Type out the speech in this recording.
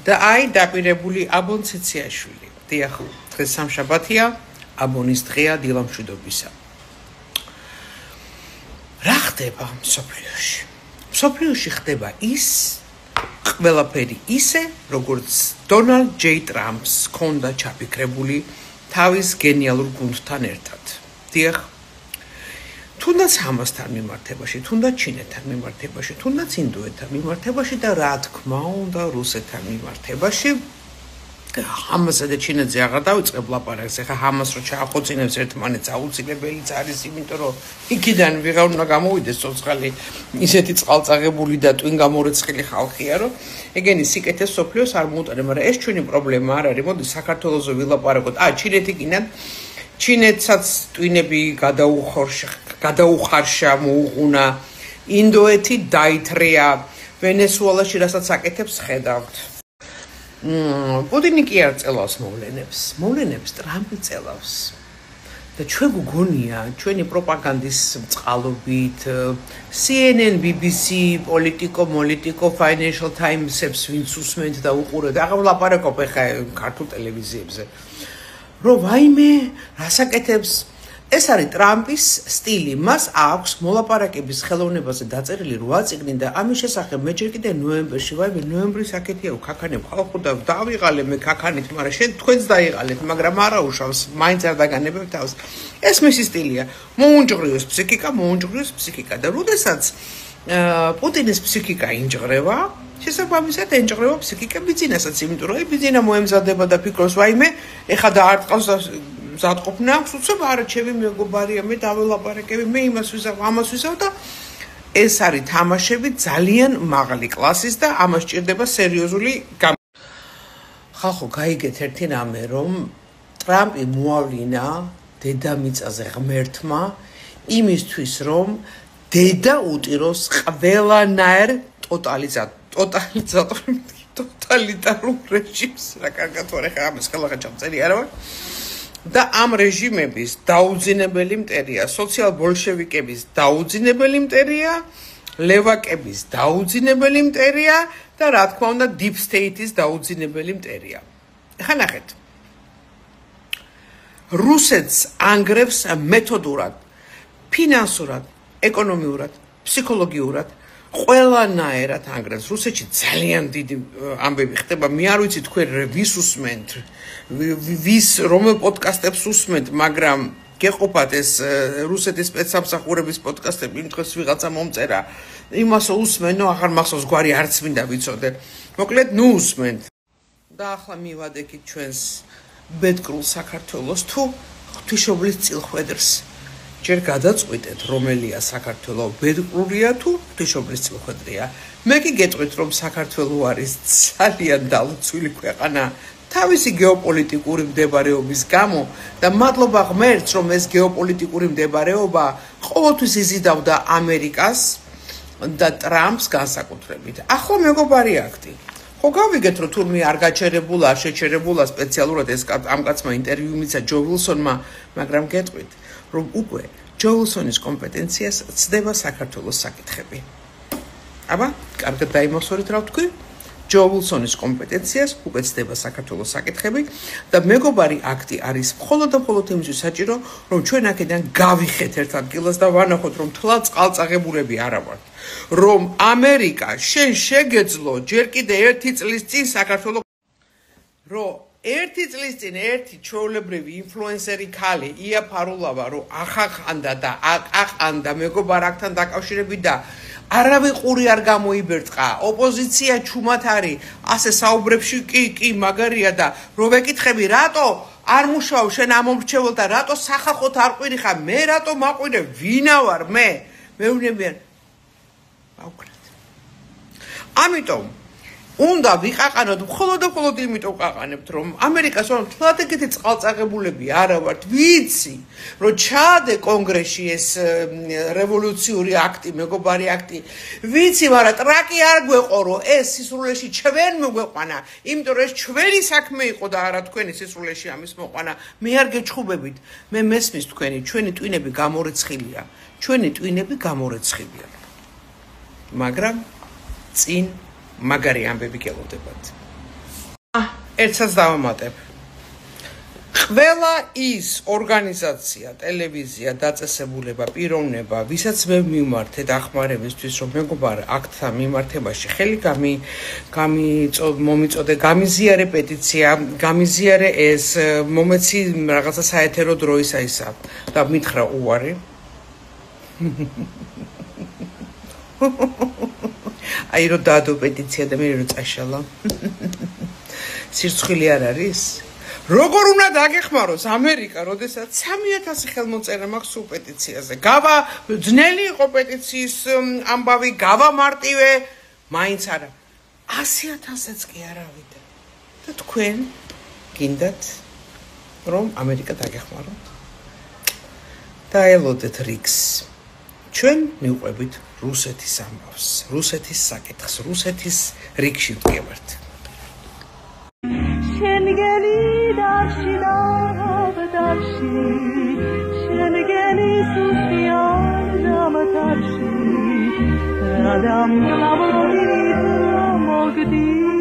და აი დაპირებული აბონ ცეციაშვილი. დიახ, დღეს სამშაბათია, აბონის დღეა დილამშვიდობისა. რა ხდება მსოფლიოში? მსოფლიოში ხდება ის ყველაფერი ისე, როგორც დონალდ ჯეი ტრამპს ჰქონდა ჩაფიქრებული თავის გენიალურ გუნდთან ერთად. დიახ, თუნდაც ჰამასთან მიმართებაში, თუნდაც ჩინეთთან მიმართებაში, თუნდაც ინდოეთთან მიმართებაში და რა თქმა უნდა რუსეთთან მიმართებაში. ჰამასსა და ჩინეთზე აღარ დავიწყებ ლაპარაკს, ეხლა ჰამას რო ჩაახოწინებს ერთმანეთს აუცილებელიც არის, იმიტომ რომ იქიდან ვიღარ უნდა გამოვიდეს ცოცხალი ისეთი წყალწაღებული და ტვინ გამორეცხილი ხალხია, რომ ეგენი სიკეთეს სოფლიოს არ მოუტანა, მაგრამ ეს ჩვენი პრობლემა არ არის. მოდი საქართველოზე ვილაპარაკოთ. ჩინეთი კიდან ჩინეთსაც ტვინები გადაუხარშა, მოუღუნა, ინდოეთი დაითრია, ვენესუელაში რასაც აკეთებს ხედავთ. პუტინი კი არ წელავს მოვლენებს ტრამპი წელავს. და ჩვენ გგონია, ჩვენი პროპაგანდის წყალობით, CNN, BBC, Politico, Financial Times-ებს ვინც უსმენთ და უყურებთ, აღარ ვლაპარაკობ ეხლა ქართულ ტელევიზიებზე. რომ ვაიმე, რას აკეთებს? ეს არის ტრამპის სტილი. მას აქვს მოლაპარაკების ხელოვნებაზე დაწერილი 8 წიგნი და ამის შესახებ მე ჯერ კიდე ნოემბერში, ვაიმე, ნოემბრის აკეთია ვქაქანებ ხალხო და დავიღალე მე ქაქანით, მაგრამ შენ თქვენც დაიღალეთ, მაგრამ არა უშავს, მაინც არ დაგანებებ თავს. ეს მისი სტილია. მოუნჯღრიოს ფსიქიკა და როდესაც პუტინის ფსიქიკა ინჯღრევა, შესაბამისად ენჯღრევა ფსიქიკა ბიძინასაც, იმიტომ რომ ბიძინა მოემზადება და ფიქრობს, ვაიმე, ეხლა დაარტყავს მზადყოფნა აქვს, უცებ არა, ჩემი მეგობარია, მე დაველაპარაკები, მე ამას ვისავ და ეს არის თამაშები ძალიან მაღალი კლასის და ამას ჭირდება სერიოზული ხალხო, გაიგეთ ერთი რამე, რომ ტრამპი მოავლინა დედამიწაზე ღმერთმა იმისთვის, რომ დედა უტიროს ყველანაირ ტოტალიტარულ რეჟიმს, რა კარგად ვარ ეხლა ამას ხელახან ჩამწერი არა ვარ. და ამ რეჟიმების დაუძინებელი მტერია, სოციალ-ბოლშევიკების დაუძინებელი მტერია, ლევაკების დაუძინებელი მტერია და რა თქმა უნდა deep state-ის დაუძინებელი მტერია. ეხლა ნახეთ. რუსეთს ანგრევს მეთოდურად, ფინანსურად, ეკონომიურად, ფსიქოლოგიურად, ყველანაირად ანგრევს. რუსეთში ძალიან დიდი ამბები ხდება. მე არ ვიცი თქვენ ვის უსმენთ, ვის რომელ პოდკასტებს უსმენთ, მაგრამ გეყოფათ ეს რუსეთის სპეცსამსახურების პოდკასტები, იმ დღეს ვიღაცა მომწერა, იმას უსმენო, აღარ მახსოვს გვარი არც მინდა ვიცოდე. მოკლედ, ნუ უსმენთ. და ახლა მივადექით ჩვენს ბედკრულ საქართველოს თუ ღვთისმშობლის წილხვედრს. ჯერ გადაწყვიტეთ, რომელია საქართველო, ბედკრულია თუ ღვთისმშობლის წილხვედრია. მე კი გეტყვით, რომ საქართველო არის ძალიან დალუცვილი ქვეყანა თავისი გეოპოლიტიკური მდებარეობის გამო და მადლობა ღმერთს, რომ ეს გეოპოლიტიკური მდებარეობა ყოველთვის იზიდავდა ამერიკას და ტრამპს განსაკუთრებით. ახლა მეგობარი აქტი. ხო გავიგეთ, რომ თურმე არ გაჩერებულა, არ შეჩერებულა სპეციალურად ეს ამ კაცმა ინტერვიუ მიცა ჯო ვილსონმა, მაგრამ გეტყვით, რომ უკვე ჯო ვილსონის კომპეტენციას ცდება საქართველოს საკითხები. აბა, კარგად დაიმახსოვრეთ რა ვთქვი? ჯო ვილსონის კომპეტენციას უკვე ცდება საქართველოს საკითხები და მეგობარი აქტი არის მხოლოდ და მხოლოდ იმისთვის საჭირო, რომ ჩვენ აქედან გავიხეთ ერთ ადგილას და ვანახოთ, რომ თლა წყალწაღებულები არა ვართ. რომ ამერიკა შენ შეგეძლო ჯერ კიდე 1 წლის წინ საქართველოს რომ 1 წლის წინ ერთი ჩვეულებრივი ინფლუენსერი ქალი ია ფარულავა რომ ახახანდა და აყანდა მეგობარაკთან დაკავშირებით და არავეყური არ გამოიბერტყა ოპოზიცია ჩუმად არის ასე საუბრებში კი მაგარია და რო ვეკითხები რატო არ მუშაობ შენ ამომრჩეველ და რატო სახალხოთ არ ყვირი ხარ მე რატო მაყვირე ვინა ვარ მე მეუბნებიან აუქრათ ამიტომ უნდა ვიყაყანოთ მხოლოდ და მხოლოდ იმიტომ ყაყანებთ რომ ამერიკას რომ თლად ეგეთი წყალწაღებულები არა ვართ ვიცი რომ ჩაადე კონგრესში ეს რევოლუციური აქტი მეგობარი აქტი ვიცი მაგრამ ტრაკი არ გვეყო რომ ეს სისრულეში ჩვენ მოგვეყვანა იმიტომ რომ ეს ჩვენი საქმე იყო და არა თქვენი სისრულეში ამის მოყვანა მე არ გეჩხუბებით მე მესმის თქვენი ჩვენი ტვინები გამორეცხილია მაგრამ წინ მაგარი ამბები გელოდებათ ერთსაც დავამატებ. ყველა ის ორგანიზაცია, ტელევიზია, დაწესებულება, პიროვნება, ვისაც მე მიმართე დახმარებისთვის, რომ მეგობარ აქტთან მიმართებაში ხელი მომიწოდე, გამიზიარე პეტიცია, გამიზიარე ეს, მომეცი რაღაცა საეთერო დროისა ისა და მითხრა უარი. აი რომ დადო პეტიცია და მე რომ წაშალა. სირცხვილი არ არის? როგორ უნდა დაგეხმაროს ამერიკა, როდესაც 3000 ხელმოწერა მაქვს სულ პეტიციაზე. გავა ძნელი იყო პეტიციის ამბავი, გავა მარტივე, მაინც არა. 100,000-იც კი არავიდა. და თქვენ გინდათ რომ ამერიკა დაგეხმაროთ? დაელოდეთ რიგს. ჩვენ მივყვებით რუსეთის ამბავს, რუსეთის საკითხს, რუსეთის რიგში ვდგევართ. შენგელი დავში შენგელი სუსიან დამთარში რადამ გლავოდი მოგდი